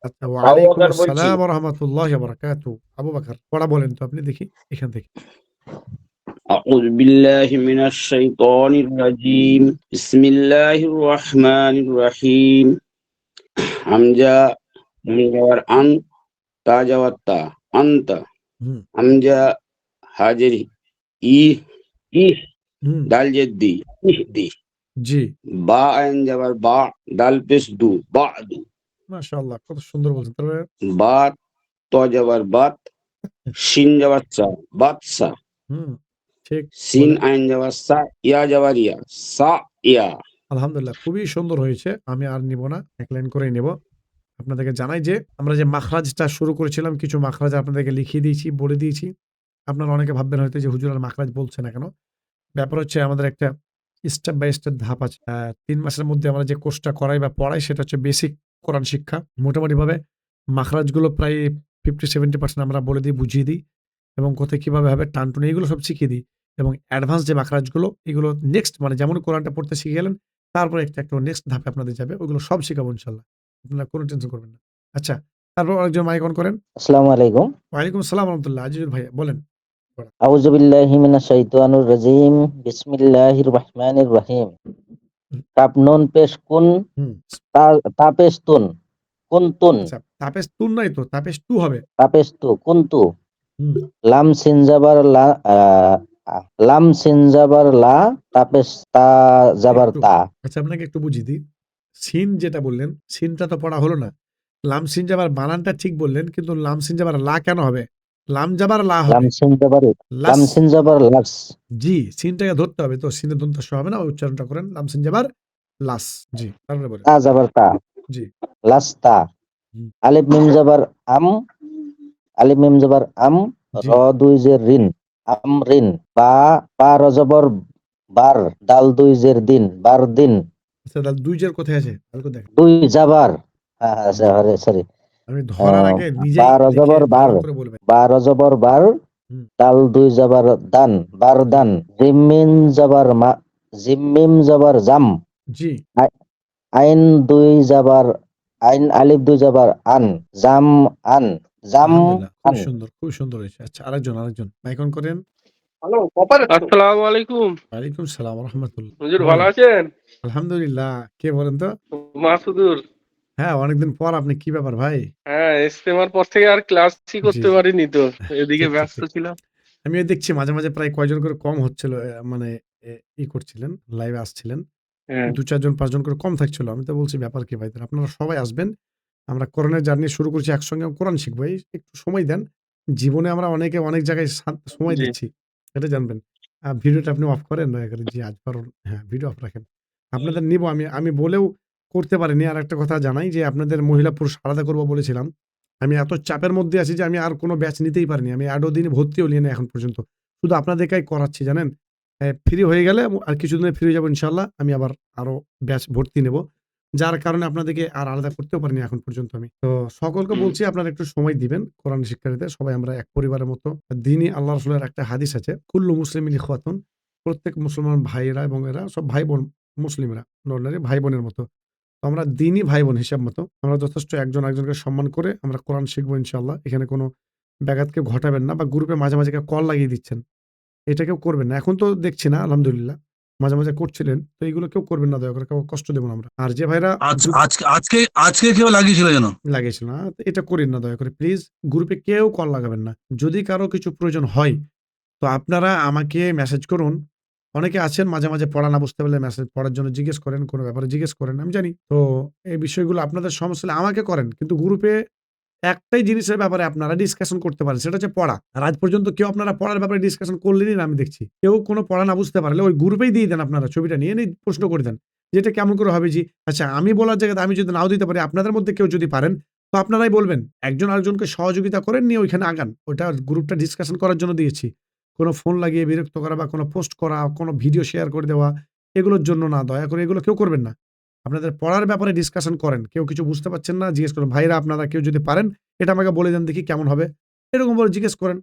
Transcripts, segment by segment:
আচ্ছা, আবু ওয়ালাইকুম বকর বলছি। আসসালাম ওয়া রাহমাতুল্লাহি ওয়া বারাকাতুহু। আবু বকর পড়া বলেন তো আপনি দেখি এখান থেকে। আউযু বিল্লাহি মিনাশ শাইতানির রাজীম। বিসমিল্লাহির রহমানির রহিম। হামজা নুন যাওয়ার আন, তা যাওয়ার তা, আনতা। হুম, হামজা হাজের ই, ইহ। হুম, দাল জেদ্দি, ইহদি। জি। বা আইন যাবার বা, দাল পেশ দু, বাদু। মাশাআল্লাহ কত সুন্দর বলছেন। তারপরে বা ত যাবার বাত, শিন যাবার চা, বাদশা। হুম, ঠিক সিন বলেন। আইন যাবার সা, ইয়া যাবার ইয়া, সা ইয়া। আলহামদুলিল্লাহ খুবই সুন্দর হয়েছে। আমি আর নিব না। এক লাইন করেই নেব। আপনাদেরকে জানাই যে আমরা যে মাখরাজটা শুরু করেছিলাম কিছু মাখরাজ আপনাদেরকে লিখিয়ে দিয়েছি, বলে দিয়েছি। আপনারা অনেকে ভাববেন হয়তো যে হুজুর আর মাখরাজ বলছে না কেন? ব্যাপার হচ্ছে আমাদের একটা স্টেপ বাই স্টেপ ধাপ আছে। ৩ মাসের মধ্যে আমরা যে কোর্সটা করাই বা পড়াই সেটা হচ্ছে বেসিক কোরআন শিক্ষা। মোটামুটিভাবে মাখরাজগুলো প্রায় 50-70% আমরা বলে দিই, বুঝিয়ে দিই এবং কোথায় কিভাবে হবে টানটুনি এগুলো সব শিখিয়ে দিই এবং অ্যাডভান্স যে মাখরাজগুলো এগুলো নেক্সট মানে যেমন কোরআনটা পড়তে শিখে গেলেন, তারপরে একটা নেক্সট ধাপে আপনাদের যাবে। ওইগুলো সব শিখাবো ইনশাআল্লাহ। আপনারা কোনো টেনশন করবেন না। আচ্ছা, তারপর আরেকজন মাইক অন করেন। আসসালামু আলাইকুম। ওয়ালাইকুম আসসালাম ওয়া রাহমাতুল্লাহ। আজিজুল ভাইয়া বলেন। পড়া। আউযু বিল্লাহি মিনাশ শাইতানির রাজীম। বিসমিল্লাহির রহমানির রহিম। হুম, কাপ নুন পেশ কুন, হুম। তা তা পেশ তুন, কুনতুন, আচ্ছা, তাপেস তুন নাই তো, তাপেস টু হবে। তা পেশ তু, কুনতু। হুম, লাম সিন জাবার লা, লাম সিন জাবার লা, তা পেশ তা জাবার একটু তা। আচ্ছা আপনাকে একটু বুঝিয়ে দিই। সিন যেটা বললেন, সিনটা তো পড়া হলো না। লাম সিন জাবার বানানটা ঠিক বললেন, কিন্তু লাম সিন জাবার লা কেন হবে? লাম জাবার লা লাম হবে। সিন জাবার লাস লাম সিন জাবার লাস, জি, সিনটাকে ধরতে হবে। তো সিনে দন্ত স হবে না, ওই উচ্চারণটা করেন। লাম সিন জাবার লাস। জি, তারপরে বলেন। তা জাবার তা, জি, লাস্তা। হুম, আলিফ মিম জাবার আম, আলিফ মিম জাবার আম, র জি। দুই জের রিন, আমরিন। বা বা রজবর বার, দাল দুই জের দিন, বার দিন। আচ্ছা তাহলে ২ জের কোথায় আছে? ভালো করে দেখেন। দুই জাবার, হ্যাঁ হ্যাঁ জি। সরি সরি, আমি ধরার আগে নিজেই বা লিখে রজবর বার, ভালো করে বলবেন। বা রজবর বার, হুম, দাল দুই জাবার দান, বার জি, দান। জিমিন জাবার মা, জিমিম জাবার জাম, জি। আই- আইন দুই জাবার, আইন আলিফ দুই জাবার আন, জাম আন, জাম আলহামদুলিল্লাহ। খুব আন। সুন্দর, খুব সুন্দর হয়েছে। আচ্ছা আরেকজন। মাইক অন করেন। হ্যালো, কপার আসসালামু আলাইকুম। ওয়ালাইকুম সালাম ওয়া রাহমাতুল্লাহ। হুজুর ভালো বলেন। আছেন? আলহামদুলিল্লাহ। কে বলেন তো? মাসুদুর। হ্যাঁ, অনেকদিন পর আপনি কি ব্যাপার ভাই? হ্যাঁ, ইজতেমার পর থেকে আর ক্লাসই জি, করতে জি। পারিনি তো। এদিকে ঠিক, ঠিক, ব্যস্ত ঠিক। ছিলাম। আমিও দেখছি মাঝে প্রায় কয়জন করে কম হচ্ছিল মানে এ করছিলেন, লাইভে আসছিলেন। হ্যাঁ, ২-৪ জন ৫ জন করে কম থাকছিল। আমি তো বলছি ব্যাপার কি ভাই? আপনারা সবাই আসবেন। আমরা কোরআনের জার্নি শুরু করছি একসঙ্গে কোরআন শিখবো। এই একটু সময় দেন। জীবনে আমরা অনেকে অনেক জায়গায় সময় জি। দিচ্ছি। এটা জানবেন। ভিডিওটা আপনি অফ করেন দয়া করে। জি, আজ পারুন হ্যাঁ, ভিডিও অফ রাখেন। আপনাদের নিবো আমি। আমি বলেও করতে পারিনি। আরেকটা কথা জানাই যে আপনাদের মহিলা পুরুষ আলাদা করব বলেছিলাম। আমি এত চাপের মধ্যে আছি যে আমি আর কোন ব্যাচ নিতেই পারিনি। আমি এডও দিনে ভর্তিও নিই নাই এখন পর্যন্ত। শুধু আপনাদেরকেই করাচ্ছি জানেন? ফ্রি হয়ে গেলে আর কিছুদিনে ফ্রি হয়ে যাবো ইনশাআল্লাহ। আমি আবার আরো ব্যাচ ভর্তি নেব। যার কারণে আপনাদেরকে আর আলাদা করতেও পারিনি এখন পর্যন্ত আমি। তো সকলকে হুম, বলছি আপনারা একটু সময় দিবেন কোরআন শিক্ষা নিতে। সবাই আমরা এক পরিবারের মতো। দ্বীনই আল্লাহ রাসূলের একটা হাদিস আছে, "কুল্লু মুসলিমিন ইখওয়াতুন" প্রত্যেক মুসলমান ভাইয়েরা এবং এরা সব ভাই-বোন মুসলিমরা, নরনারী ভাই-বোনের মতো। তো আমরা দ্বীনই ভাই-বোন হিসাব মতো। আমরা যথেষ্ট একজন আরেকজনকে সম্মান করে আমরা কোরআন শিখবো ইনশাআল্লাহ। এখানে কোনো ব্যাঘাত কেউ ঘটাবেন না বা গ্রুপে মাঝে কেউ কল লাগিয়ে দিচ্ছেন। এটা কেউ করবেন না। এখন তো দেখছি না আলহামদুলিল্লাহ। মাঝে করছিলেন। তো এগুলো কেউ করবেন না দয়া করে। কাউকে কষ্ট দেব না আমরা। আর যে ভাইরা গ্রুপ আজকে কেউ লাগিয়েছিল যেন। লাগিয়েছিল না, এটা কইরেন না দয়া করে প্লিজ। গ্রুপে কেউ কল লাগাবেন না। যদি কারো কিছু প্রয়োজন হয়, তো আপনারা আমাকে মেসেজ করুন। অনেকে আছেন মাঝে পড়া না বুঝতে পারলে মেসেজ পড়ার জন্য জিজ্ঞেস করেন, কোন ব্যাপারে জিজ্ঞেস করেন। আমি জানি। তো এই বিষয়গুলো আপনাদের সমস্যা হলে আমাকে করেন। কিন্তু গ্রুপে একটাই জিনিসের ব্যাপারে আপনারা ডিসকাশন করতে পারেন। সেটা হচ্ছে পড়া। আর আজ পর্যন্ত কেউ আপনারা পড়ার ব্যাপারে ডিসকাশন করলেনই না আমি দেখছি। কেউ কোন পড়া না বুঝতে পারলে ওই গ্রুপেই দিয়ে দেন আপনারা ছবিটা নিয়ে প্রশ্ন করে দেন। যে এটা কেমন করে হবে জি? আচ্ছা আমি বলার জায়গাতে আমি যদি নাও দিতে পারি আপনাদের মধ্যে কেউ যদি পারেন, তো আপনারাই বলবেন। একজন আরেকজনকে সহযোগিতা করেন নিয়ে ওইখানে আগান। ওইটা গ্রুপটা ডিসকাশন করার জন্য দিয়েছি। কোন ফোন লাগিয়ে বিরক্ত করা বা কোন পোস্ট করা, কোন ভিডিও শেয়ার করে দেওয়া এগুলোর জন্য না। দয়া করে এগুলো কেউ করবেন না। আপনাদের পড়ার ব্যাপারে ডিসকাশন করেন। কেউ কিছু বুঝতে পারছেন না জিজ্ঞেস করুন। ভাইরা আপনারা কেউ যদি পারেন এটা আমাকে বলে দেন দেখি কেমন হবে? এরকম ভাবে জিজ্ঞেস করেন।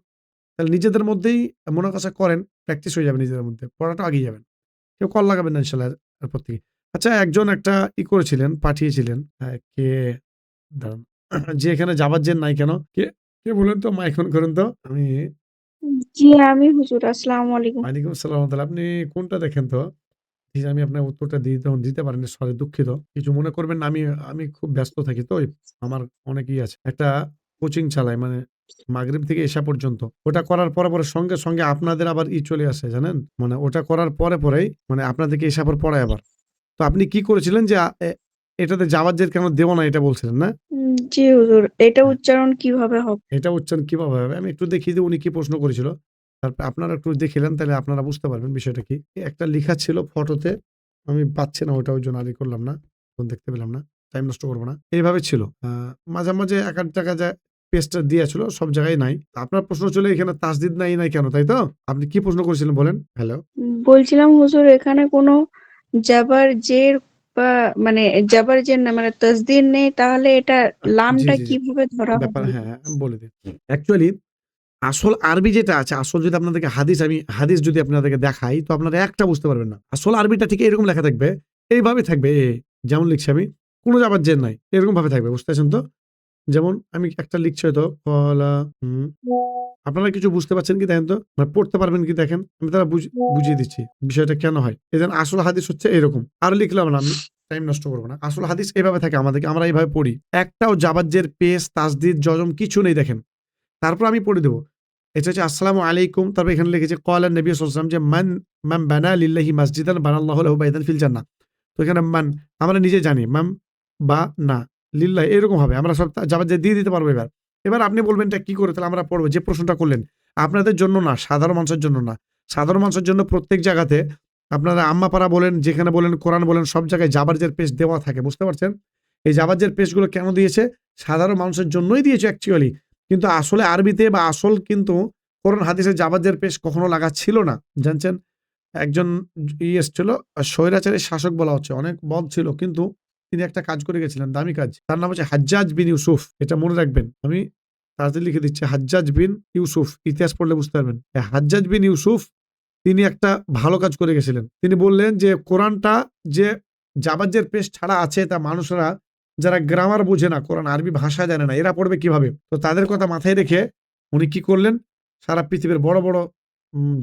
তাহলে নিজেদের মধ্যেই মোনাকাশা করেন, প্র্যাকটিস হয়ে যাবে নিজেদের মধ্যে। পড়াটা আগিয়ে যাবেন। কেউ কল লাগাবেন না ইনশাআল্লাহ এরপর থেকে। আচ্ছা একজন একটা করেছিলেন, পাঠিয়েছিলেন। কে দাঁড়ান। যে এখানে যাবার জের নাই কেন? কে বলুন তো? মাইক অন করুন তো। আমি জি, আমি হুজুর। আসসালামু আলাইকুম। ওয়ালাইকুম আসসালাম ওয়া রাহমাতুল্লাহ। আপনি কোনটা দেখেন তো? জি, আমি আপনার উত্তরটা দিতে পারিনি। সরি, দুঃখিত। কিছু মনে করবেন না। আমি খুব ব্যস্ত থাকি তো। আমার অনেক আছে। একটা কোচিং চালাই মানে মাগরিব থেকে এশা পর্যন্ত। ওটা করার পরে সঙ্গে আপনাদের আবার চলে আসে জানেন? মানে ওটা করার পরেই মানে আপনাদেরকে এশার পর পড়ায় আবার। তো আপনি কি করেছিলেন যে এটাতে যাওয়ার জের কেন দেব না এটা বলছিলেন না? জি হুজুর। এটা হ্যাঁ, উচ্চারণ কিভাবে হবে? এটা উচ্চারণ কিভাবে হবে? আমি একটু দেখিয়ে দিই উনি কি প্রশ্ন করেছিল। তারপর আপনারা একটু দেখিলেন তাহলে আপনারা বুঝতে পারবেন বিষয়টা কি। একটা লিখা ছিল ফটোতে। আমি পাচ্ছি না ওটা ওইজন্য আর করলাম না। এখন দেখতে পেলাম না। টাইম নষ্ট করব না। এইভাবে ছিল। মাঝে এক আধ জায়গায় পেজটা দিয়েছিল, সব জায়গায় নাই। আপনার প্রশ্ন ছিল এখানে তাসদিদ নাই কেন, তাই তো? আপনি কি প্রশ্ন করেছিলেন বলেন? হ্যালো? বলছিলাম হুজুর এখানে কোনো জাবার জের বা মানে জাবার জের না মানে তাসদিদ নেই, তাহলে এটা জি, লামটা জি, জি। কিভাবে ধরা ব্যাপার হবে? হ্যাঁ, আমি বলে দিই। অ্যাকচুয়ালি আসল আরবি যেটা আছে, আসল যদি আপনাদেরকে হাদিস যদি আপনাদেরকে দেখাই, তো আপনারা একটা বুঝতে পারবেন না। আসল আরবিটা ঠিক এরকম লেখা থাকবে। এইভাবে থাকবে যেমন লিখছি আমি। কোন যাবার জের নাই। এরকম ভাবে থাকবে। বুঝতে পারছেন তো? যেমন আমি একটা লিখছি হয়তো কলা আপনারা কিছু বুঝতে পারছেন কি দেখেন তো? মানে পড়তে পারবেন কি দেখেন? আমি তাহলে বুঝিয়ে দিচ্ছি বিষয়টা কেন হয়। এজন্য আসল হাদিস হচ্ছে এরকম। আর লিখলাম না আমি। টাইম নষ্ট করব না। আসল হাদিস এভাবে থাকে আমাদেরকে। আমরা এভাবে পড়ি। একটাও যাবার জের, পেশ, তাসদিদ, জজম কিছু নেই দেখেন। তারপর আমি পড়ে দেব। এটা হচ্ছে আসসালামু আলাইকুম। তারপর এখানে লিখেছে ক্বালা নবী সাল্লাল্লাহু আলাইহি ওয়াসাল্লাম যে মান বানা লিল্লাহি মাসজিদান বানাল্লাহু লাহু বাইতান ফিল জান্নাহ। তো এখানে আমরা নিজে জানি বা না লিল্লাহি এরকম হবে। আমরা সব যাবার যে দিয়ে দিতে পারবো এবার। এবার আপনি বলবেন এটা কি করে? তাহলে আমরা পড়ব। যে প্রশ্নটা করলেন, আপনাদের জন্য না, সাধারণ মানুষের জন্য না। সাধারণ মানুষের জন্য প্রত্যেক জায়গাতে আপনারা আম্মাপাড়া বলেন, যেখানে বলেন, কোরআন বলেন, সব জায়গায় জাবারজের পেজ দেওয়া থাকে। বুঝতে পারছেন? এই জাবারজের পেজগুলো কেন দিয়েছে? সাধারণ মানুষের জন্যই দিয়েছে অ্যাকচুয়ালি। কিন্তু আসলে আরবিতে বা আসল কিন্তু কোরআন হাদিসে জাবারজের পেশ কখনো লাগা ছিল না। জানছেন? একজন এসছিল, স্বৈরাচারী শাসক বলা হচ্ছে। অনেক বদ ছিল। কিন্তু তিনি একটা কাজ করে গেছিলেন, দামি কাজ। তার নাম হচ্ছে হাজ্জাজ বিন ইউসুফ। এটা মনে রাখবেন। আমি তাড়াতাড়ি লিখে দিচ্ছি। হাজ্জাজ বিন ইউসুফ। ইতিহাস পড়লে বুঝতে পারবেন। এই হাজ্জাজ বিন ইউসুফ তিনি একটা ভালো কাজ করে গেছিলেন। তিনি বললেন যে কোরআনটা যে জাবাজ্জের পেশ ছাড়া আছে তা মানুষরা যারা গ্রামার বুঝে না, কোরআন আরবি ভাষা জানে না, এরা পড়বে কিভাবে? তো তাদের কথা মাথায় রেখে উনি কি করলেন? সারা পৃথিবীর বড়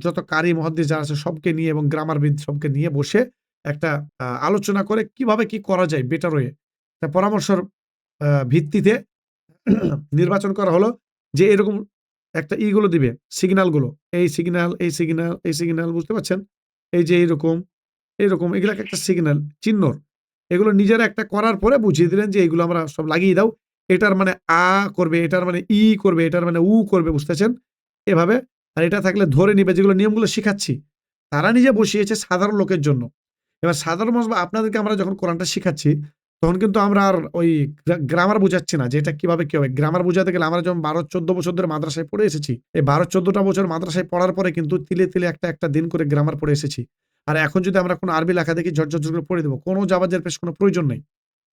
যত কারি মুহাদ্দিস যারা আছে সবকে নিয়ে এবং গ্রামারবিদ সবকে নিয়ে বসে একটা আলোচনা করে কিভাবে কি করা যায় বেটার ওয়ে। তা পরামর্শের ভিত্তিতে নির্বাচন করা হলো যে এরকম একটা গুলো দিবে, সিগন্যাল গুলো। এই সিগন্যাল বুঝতে পারছেন? এই যে এইরকম এগুলাকে একটা সিগন্যাল, চিহ্নর। এগুলো নিজেরা একটা করার পরে বুঝিয়ে দিলেন যে এগুলো আমরা সব লাগিয়ে দাও। এটার মানে আ করবে, এটার মানে ই করবে, এটার মানে উ করবে, বুঝতেছেন? এভাবে। আর এটা থাকলে ধরে নিবে, যেগুলো নিয়মগুলো শিখাচ্ছি। তারা নিজে বসিয়েছে সাধারণ লোকের জন্য। এবার সাধারণ মানুষ বা আপনাদেরকে আমরা যখন কোরআনটা শিখাচ্ছি, তখন কিন্তু আমরা আর ওই গ্রামার বুঝাচ্ছি না যে এটা কিভাবে কি হবে। গ্রামার বুঝাতে গেলে আমরা যেমন ১২-১৪ বছর ধরে মাদ্রাসায় পড়ে এসেছি। এই ১২-১৪টা বছর মাদ্রাসায় পড়ার পরে কিন্তু তিলে একটা দিন করে গ্রামার পড়ে এসেছি। আর এখন যদি আমরা কোনো আরবি লেখা দেখি ঝরঝর করে পড়ে দেব। কোনো জাবাজের পেশ কোনো প্রয়োজন নেই।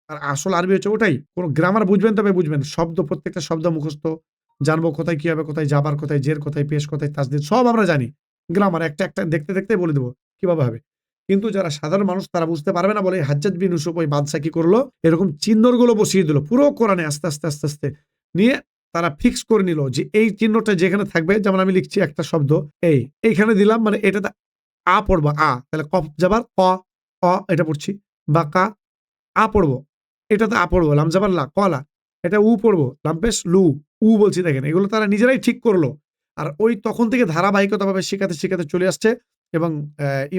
আর আসল আরবি হচ্ছে ওটাই। কোন গ্রামার বুঝবেন তবে বুঝবেন। শব্দ প্রত্যেকটা শব্দ মুখস্থ। জানবো কোথায় কি হবে, কোথায় যাবার, কোথায় জের, কোথায় পেশ, কোথায় তাসদিদ সব আমরা জানি। গ্রামার একটা দেখতে বলে দেব কিভাবে হবে। কিন্তু যারা সাধারণ মানুষ তারা বুঝতে পারবে না বলে হাজ্জাজ বিন ইউসুফ ওই বাদশা কি করলো? এরকম চিহ্নগুলো বসিয়ে দিল। পুরো কোরআনে আস্তে নিয়ে তারা ফিক্স করে নিল যে এই চিহ্নটা যেখানে থাকবে, যেমন আমি লিখছি একটা শব্দ এইখানে দিলাম মানে এটাতে পড়বো তাহলে কফ যাবার এটা পড়ছি বা পড়বো। এটাতে পড়বো। লাম যাবার লা, কলা। এটা পড়বো। লাম পেশ লু, বলছি দেখেন। এগুলো তারা নিজেরাই ঠিক করলো। আর ওই তখন থেকে ধারাবাহিকতাভাবে শিখাতে চলে আসছে এবং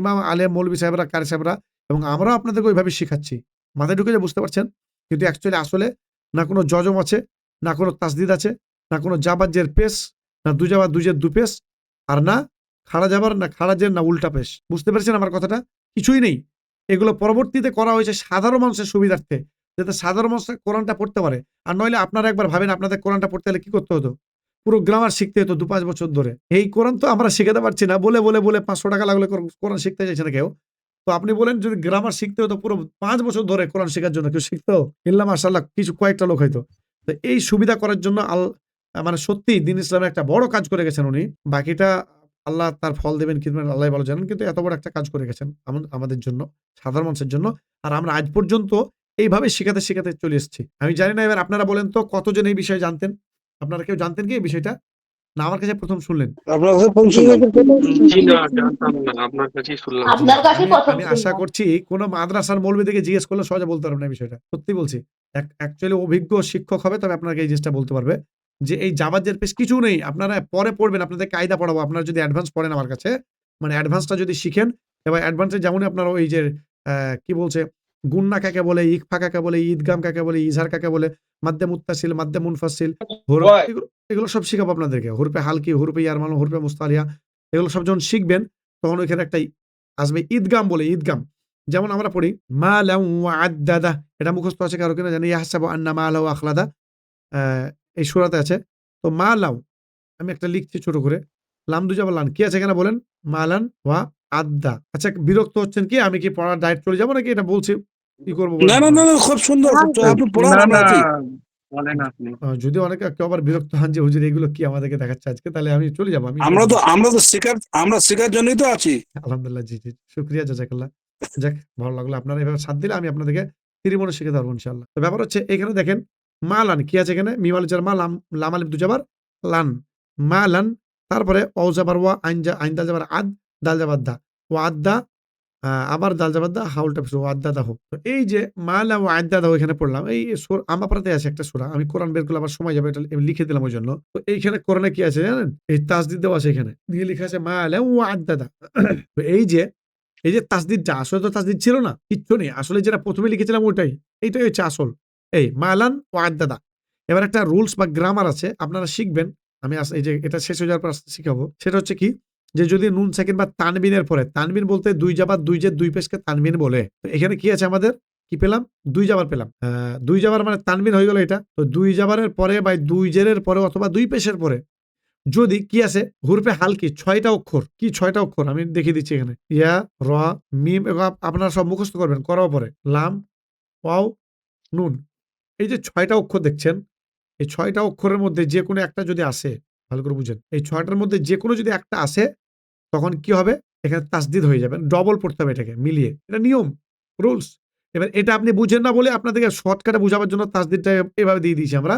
ইমাম, আলেম, মৌলভী সাহেবরা, কারি সাহেবরা এবং আমরাও আপনাদেরকে ওইভাবে শিখাচ্ছি। মাথায় ঢুকে বুঝতে পারছেন? কিন্তু অ্যাকচুয়ালি আসলে না কোনো জজম আছে, না কোনো তাসদিদ আছে, না কোনো জাবাজ্জের পেশ, না দুজাবার দুজের দুপেশ, আর না খাড়া যাবার, না খাড়া জের, না উল্টা পেশ। বুঝতে পেরেছেন আমার কথাটা? কিছুই নেই। এগুলো পরবর্তীতে করা হয়েছে সাধারণ মানুষের সুবিধার্থে। যাতে সাধারণ মানুষ কোরআনটা পড়তে পারে। আর নইলে আপনারা একবার ভাবেন আপনাদের কোরআনটা পড়তে হলে কি করতে হতো? পুরো গ্রামার শিখতে হতো ২-৫ বছর ধরে। এই কোরআন তো আমরা শিখাতে পারছি না। বলে ৳৫০০ লাগলে কোরআন শিখতে চাইছে না কেউ। তো আপনি বলেন যদি গ্রামার শিখতে হতো পুরো ৫ বছর ধরে কোরআন শেখার জন্য কেউ শিখতো? ইল্লা মাশাআল্লাহ কয়েকটা লোক হয়তো। তো এই সুবিধা করার জন্য মানে সত্যিই দ্বীন ইসলামের একটা বড় কাজ করে গেছেন উনি। বাকিটা আল্লাহ তার ফল দেবেন কি দেবেন আল্লাহই ভালো জানেন। কিন্তু এত বড় একটা কাজ করে গেছেন আমাদের জন্য, সাধারণ মানুষের জন্য। আর আমরা আজ পর্যন্ত এইভাবে শিখাতে শিখাতে চলে এসেছি। আমি জানি না, এবার আপনারা বলেন তো কতজন এই বিষয়ে জানতেন? আপনারা কেউ জানতেন কি এই বিষয়টা? না আমার কাছে প্রথম শুনলেন? আপনার কাছে ফোন শুনলাম। জি না, জানতাম না, আপনার কাছেই শুনলাম। আপনার কাছে আমি প্রথম আমি আশা শুনলাম। করছি কোন মাদ্রাসার মৌলবি থেকে জিজ্ঞেস করলে সহজে বলতে পারবেন না এই বিষয়টা। সত্যি বলছি। অ্যাকচুয়ালি অভিজ্ঞ শিক্ষক হবে তবে আপনাকে এই জিনিসটা বলতে পারবে। যে এই জাভা জেরপেস কিছু নেই। আপনারা পরে পড়বেন। আপনাদের কায়দা পড়াবো। আপনারা যদি অ্যাডভান্স পড়েন আমার কাছে, মানে অ্যাডভান্সটা যদি শিখেন, এবার অ্যাডভান্সে যেমনই আপনারা ওই যে কি বলছে, গুন্না কাকে বলে, ইকফা কাকে বলে, ঈদগাম কাকে বলে, ইজহার কাকে বলে, মাদ্দে মুত্তাসিল, মাদ্দে মুনফাসিল, এগুলো সব শিখাবো আপনাদেরকে। হরফে হালকি, হরফে ইয়ারমাল, হরফে মুস্তালিয়া, এগুলো সব যখন শিখবেন তখন ওইখানে একটা আসবে ঈদগাম বলে, ঈদগাম। যেমন আমরা পড়ি মা লাউ আদ্দাদা, এটা মুখস্থ আছে কারো কিনা জানি, ইয়াহসাবু আন্না মা লাউ আখলাদা, এই সূরাতে আছে। তো মা লাউ আমি একটা লিখছি ছোট করে, লাম দু যাবার লান, কি আছে এখানে বলেন? মালান ওয়া আদ্দা। আচ্ছা, বিরক্ত হচ্ছেন কি? আমি কি পড়ার ডায়েট চলে যাবো নাকি এটা বলছি কি করবো বলেন? না না না না, খুব সুন্দর, আপনি পড়ান, না আমরা না, আছি। বলেন আপনি। যদি অনেকে কেউ আবার বিরক্ত হন যে হুজুর এগুলো কি আমাদেরকে দেখাচ্ছে আজকে, তাহলে আমি চলে যাবো। আমরা তো শেখার জন্যই তো আছি। আলহামদুলিল্লাহ, জি জি, শুকরিয়া, জাযাকাল্লাহ। যাক, ভালো লাগলো আপনারা এভাবে সাথ দিলে আমি আপনাদেরকে তীরিমণি শিখাতে পারবো ইনশাআল্লাহ। তো ব্যাপার হচ্ছে এখানে দেখেন মালান কি আছে এখানে? মিম আলিফ জার মা, লাম আলিফ দু যাবার লান, মালান, তারপরে অ যাবার ওয়া, আইন দাল যাবার আদ, দাল যাবার দা, ওয়া আদ্দা, আবার দাল যাবার দা, হাউলটা ও আদ্দা দাহ। তো এই যে মালা ও আদ্দা দাহ এখানে পড়লাম, এই আমাপাড়াতে আছে একটা সূরা, আমি কোরআন বের করলে আবার সময় যাবে, এটা আমি লিখে দিলাম ওই জন্য। তো এইখানে কোরআনে কি আছে জানেন? এই তাসদিদ দেওয়া আছে এখানে, দিয়ে লেখা আছে মালা ও আদ্দা দা। তো এই যে তাসদিদ, যা আসলে তো তাসদিদ ছিল না, কিচ্ছু নেই, আসলে যেটা প্রথমে লিখেছিলাম ওইটাই, এইটাই হচ্ছে আসল। এই মালান ও আদ্দাদা। এবার একটা রুলস বা গ্রামার আছে, আপনারা শিখবেন। আমি এই যে এটা শেষ হয়ে যাওয়ার পর শিখাবো। সেটা হচ্ছে কি, যে যদি নুন সাকিন বা তানবিনের পরে, তানবিন বলতে দুই জাবার দুই জের দুই পেশকে তানবিন বলে। তো এখানে কি আছে আমাদের? কি পেলাম? দুই জাবার পেলাম। দুই জাবার মানে তানবিন হয়ে গেল এটা। তো দুই জাবারের পরে বা দুই জেরের পরে অথবা দুই পেশের পরে যদি কি আছে? হরফে হালকি ৬টা অক্ষর। কি ৬টা অক্ষর? আমি দেখিয়ে দিচ্ছি এখানে। ইয়া, র, মিম, এগুলো আপনারা সব মুখস্থ করবেন করার পরে। লাম, ওয়াও, নুন। এই যে ৬টা অক্ষর দেখছেন, এই ৬টা অক্ষরের মধ্যে যে কোনো একটা যদি আসে, ভালো করে বুঝেন, এই ৬টার মধ্যে যে কোনো যদি একটা আসে, তখন কি হবে? এখানে তাসদিদ হয়ে যাবে। ডবল পড়তে হবে এটাকে মিলিয়ে। এটা নিয়ম, রুলস। এবার এটা আপনি বুঝেন না বলে আপনাদেরকে শর্টকাটে বুঝাবার জন্য তাসদিদটা এভাবে দিয়ে দিয়েছি আমরা।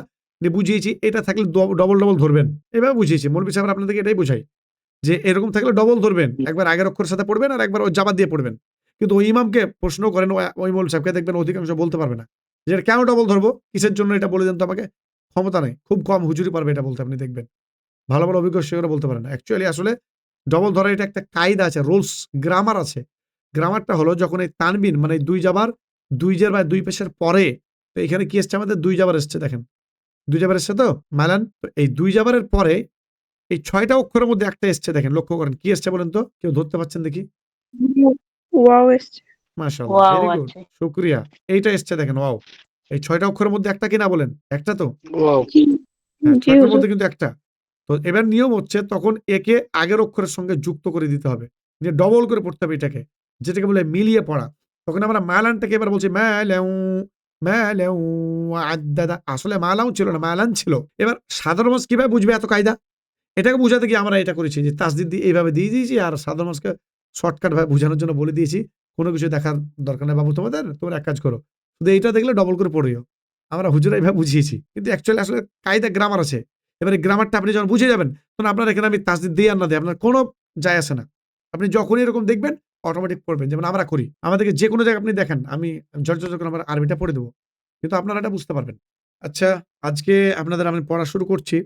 বুঝিয়েছি এটা থাকলে ডবল ধরবেন। এভাবে বুঝিয়েছি। মৌলভী সাহেব আপনাদেরকে এটাই বুঝাই। যে এরকম থাকলে ডবল ধরবেন। একবার আগের অক্ষরের সাথে পড়বেন আর একবার ওই জাবাত দিয়ে পড়বেন। কিন্তু ওই ইমামকে প্রশ্ন করেন, ওই মৌলভী সাহেবকে দেখবেন অধিকাংশ বলতে পারবে না। যে এটা কেন ডবল ধরবো? কিসের জন্য এটা বলে দেন তো আমাকে। ক্ষমতা নেই। খুব কম হুজুরি পারবে এটা বলতে, আপনি দেখবেন। ভালো অভিজ্ঞ সেগুলো বলতে পারেন না। অ্যাকচুয়ালি আসলে ডবল ধরা এটা একটা কায়দা আছে, রুলস, গ্রামার আছে। গ্রামারটা হলো যখন এই তানবিন মানে দুই জাবার দুই জের বা দুই পেশের পরে, তো এখানে কি এসছে আমাদের? দুই জাবার এসছে দেখেন। দুই জাবার এসছে তো? মালান। তো এই দুই জাবারের পরে এই ৬টা অক্ষরের মধ্যে একটা এসছে দেখেন, লক্ষ্য করেন। কি এসছে বলেন তো? কেউ ধরতে পারছেন দেখি? ওয়াও এসছে। মাশাআল্লাহ, ওয়াও, ভেরি গুড, আচ্ছা। শুকরিয়া। এইটা এসছে দেখেন, ওয়াও। এই ৬টা অক্ষরের মধ্যে একটা কিনা বলেন? একটা তো? ওয়াও। হ্যাঁ, জি ৬টার হুজুর। মধ্যে কিন্তু একটা। তো এবার নিয়ম হচ্ছে তখন একে আগের অক্ষরের সঙ্গে যুক্ত করে দিতে হবে। যে ডবল করে পড়তে হবে এটাকে। যেটাকে বলে মিলিয়ে পড়া। তখন আমরা মালানটাকে এবার বলছি মালাউ, মালাউ আদ্দাদা। আসলে মালাউ ছিল না, মালান ছিল। এবার সাধারণ মানুষ কিভাবে বুঝবে এত কায়দা? এটাকে বুঝাতে গিয়ে আমরা এটা করেছি যে তাসদিদ দিয়ে এইভাবে দিয়ে দিয়েছি আর সাধারণ মানুষকে শর্টকাট ভাবে বুঝানোর জন্য বলে দিয়েছি। কোনো কিছু দেখার দরকার নেই বাবু তোমাদের, তোমরা এক কাজ করো। শুধু এইটা দেখলে ডবল করে পড়িও। আমরা হুজুরা এইভাবে বুঝিয়েছি। কিন্তু অ্যাকচুয়ালি আসলে কায়দা গ্রামার আছে। এবার এই গ্রামারটা আপনি যখন বুঝে যাবেন, তখন আপনার এখানে আমি তাসদিদ দিই আর না দিই, আপনার কোনো যায় আসে না। আপনি যখনই এরকম দেখবেন অটোমেটিক পড়বেন। যেমন আমরা করি। আমাদেরকে যে কোনো জায়গায় আপনি দেখেন, আমি ঝরঝর করে আমরা আরবিটা পড়ে দেবো। কিন্তু আপনারা এটা বুঝতে পারবেন। আচ্ছা, আজকে আপনাদের আমি পড়া শুরু করছি।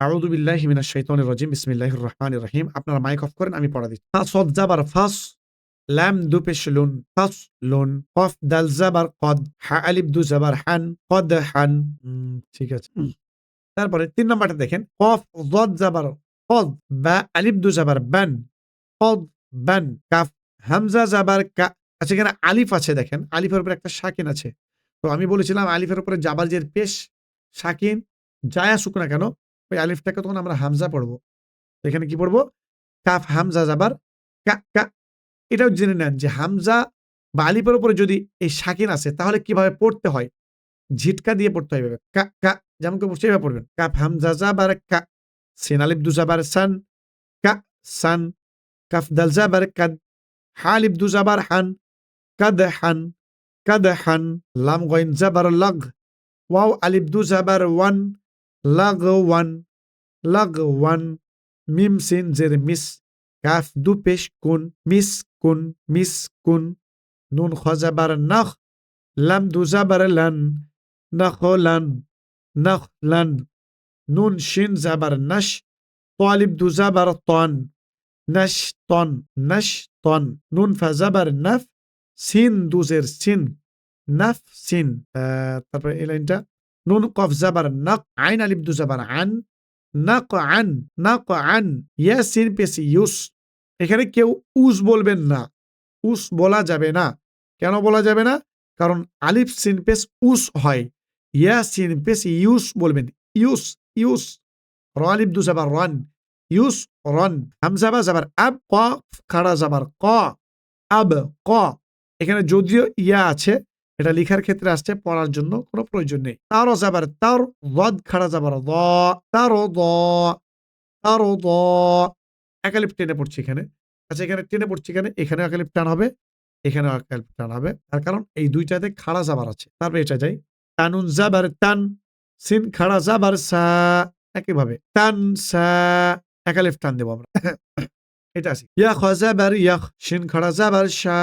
আউযু বিল্লাহি মিনাশ শাইতানির রাজিম। বিসমিল্লাহির রহমানির রহিম। আপনারা মাইক অফ করেন, আমি পড়া দিচ্ছি। ফাসদ জাবার ফাস, লাম দু পেশ লুন, ফাসলুন, কফ দাল জাবার কদ, হা আলিফ দু জাবার হান, কদ হান। ঠিক আছে। তারপরে ৩ নাম্বারটা দেখেন। কফ যদ জাবার কদ, বা আলিফ দু জাবার বান, কদ বান, কাফ হামজা জাবার কা। আচ্ছা, এখানে আলিফ আছে দেখেন। আলিফের উপরে একটা সাকিন আছে। তো আমি বলেছিলাম আলিফের উপরে জাবার জের পেশ, সাকিন যায় আসুক না কেন, ওই আলিফটাকে তখন আমরা হামজা পড়বো। এখানে কি পড়বো? কাফ হামজা জাবার কা কা। এটাও জেনে নেন যে হামজা বা আলিফের উপরে যদি এই সাকিন আছে তাহলে কিভাবে পড়তে হয়। ঝিটকা দিয়ে পড়তে হয় এভাবে। কা কা, যেমন করে সেভাবে পড়বেন। কাফ হামজা জাবার কা, সিন আলিফ দু জাবার সান, কা সান, কাফ দাল জাবার কাদ, হা আলিফ দু জাবার হান, কাদ হান, কাদহান, লাম গইন জাবার লাগ, ওয়াও আলিফ দু জাবার ওয়ান, লাগওয়ান, লাগওয়ান, মিম সিন জের মিস, কাফ দু পেশ কুন, মিস কুন, মিস কুন, নুন খ জাবার নাখ, লাম দু জাবার লান, নাখলান, নাখলান, নুন শিন জাবার নাশ, طالب দু জাবার তন, নাশতন, নাশতন, নুন ফা জাবার নাফ, সিন দুজের সিন, নাফ সিন। তারপরে এই লাইনটা নুন কফ জাবার নাক, আইন আলিফ দু জাবার আন, নাক আন, নাক আন, ইয়া সিন পেশ ইউস। এখানে কেউ উস বলবেন না, উস বলা যাবে না। কেন বলা যাবে না? কারণ আলিফ সিন পেশ উস হয়, ইয়া সিন পেশ ইউস বলবেন, ইউস, ইউস। র আলিফ দু জাবার রান, ইউস রন। হামজা বা জাবার আব, ক খাড়া জাবার ক, আব ক। এখানে যদিও ইয়া আছে, এটা লেখার ক্ষেত্রে আসছে, পড়ার জন্য কোনো প্রয়োজন নেই। তারও জাবার তার, রদ খাড়া জাবার দ, তারও দ, তারও দ। একালিপ টেনে পড়ছি এখানে। আচ্ছা এখানে টেনে পড়ছি এখানে, এখানে একালিপ টান হবে, এখানে একালিপ টান হবে। তার কারণ এই দুইটাতে খাড়া জাবার আছে। তারপরে এটা যাই, তানুন জাবার তান, সিন খাড়া জাবার সা, একইভাবে তান সা, একালিফ টান দেবো আমরা। এটা আছে ইয়া খাজাবার ইয়াখ, শিন খাড়া জাবার শা,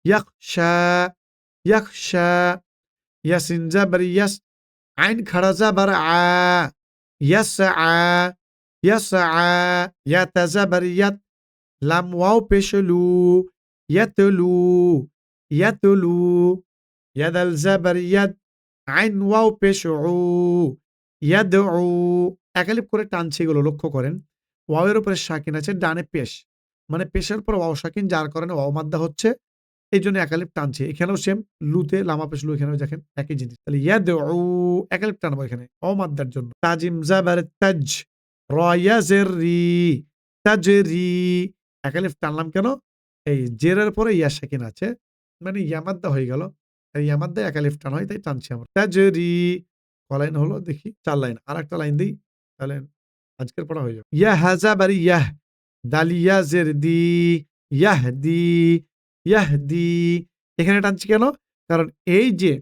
ইয়াখ শা, ইয়াখ শা, ইয়াসিন জাবার ইয়াস, আইন খাড়া জাবার আ, ইয়াস আ, ইয়াস আ, ইয়াতা জাবার ইয়াত, লাম ওয়াও পেশলু, ইয়াতলু, ইয়াতলু, ইয়াদাল জাবার ইয়াদ, আইন ওয়াও পেশউ, ইয়াদউ। একালিপ করে টানছে, এগুলো লক্ষ্য করেন। ওয়াওয়ের উপরে সাকিন আছে, ডানে পেশ, মানে পেশের পর ওয়াও সাকিন, যার কারণে ওয়াও মাদ্দা হচ্ছে, এই জন্য একালিপ টানছে। এখানেও সেম, লুতে লামা পেশ লু, এখানেও দেখেন একই জিনিস। তাহলে ইয়াদউ, একালিপ টানবো এখানে ওয়াও মাদ্দার জন্য। তাজিম জাবার তাজ, র ইয়া জের রি, তাজরি, একালিপ টানলাম কেন? এই জেরের পরে ইয়া সাকিন আছে, মানে ইয়া মাদ্দা হয়ে গেল, এই ইয়া মাদ্দা একালিপ টান হয়, তাই টানছি আমরা। তাজরি, ক লাইন হলো দেখি? 4 লাইন। আর একটা লাইন দিই, তাহলে আজকের পড়া হয়ে যাবে। ইয়া হাজা বারি ইয়াহ, দালিয়া জের দি, ইয়াহদি, ইয়াহদি। এখানে টানছি কেন? কারণ এই যে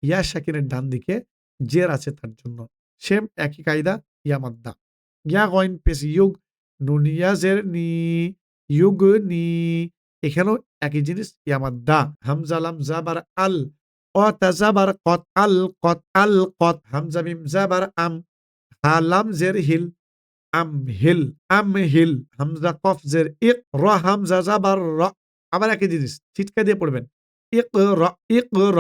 ইয়া সাকিনের ডান দিকে জের আছে, তার জন্য। সেম একই কায়দা, ইয়া মাদ্দা। ইয়া গইন পেশ ইউগ, নুন ইয়া জের নি, ইউগ নি, এখানেও একই জিনিস, ইয়া মাদ্দা। হামজা লাম জাবার আল, কত জাবার কত, আল কত, আল কত। হামজা মিম জাবার আম, হালাম জের হিল, আম হিল, আম হিল। হামজা কফ জের ইক, র হামজা জাবার র। আবার একই জিনিস, চিৎকার দিয়ে পড়বেন, ইক র, ইক র।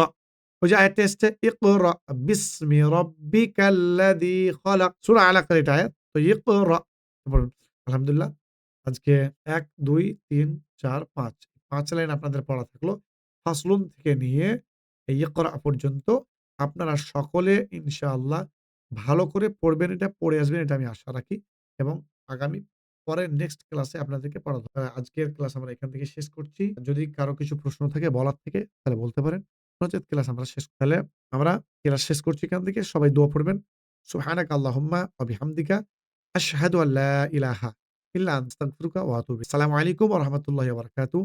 ওই যে আয়াতটা এসছে, ইক র বিসমি রব্বিকাল্লাযী খলাক, সূরা আলাকের এটা আয়াত। তো ইক র পড়ুন। আলহামদুলিল্লাহ, আজকে 1 2 3 4 5 5 লাইন আপনাদের পড়া থাকলো। ফাসলুন থেকে নিয়ে এই ইকরা পর্যন্ত আপনারা সকলে ইনশাআল্লাহ ভালো করে পড়বেন, এটা পড়ে আসবেন, এটা আমি আশা রাখি। এবং আগামী পরের নেক্সট ক্লাসে আপনাদেরকে পড়াবো। আজকের ক্লাস আমরা এখান থেকে শেষ করছি। যদি কারো কিছু প্রশ্ন থাকে বলার থেকে, তাহলে বলতে পারেন। নচেত ক্লাস আমরা শেষ, তাহলে আমরা ক্লাস শেষ করছি এখান থেকে। সবাই দোয়া পড়বেন। সুবহানাকা আল্লাহুম্মা ওয়া বিহামদিকা, আশহাদু আল্লা ইলাহা ইল্লা আনতা, আস্তাগফিরুকা ওয়া আতুবু ইলাইক। আসসালামু আলাইকুম ওয়া রাহমাতুল্লাহি ওয়া বারাকাতুহু।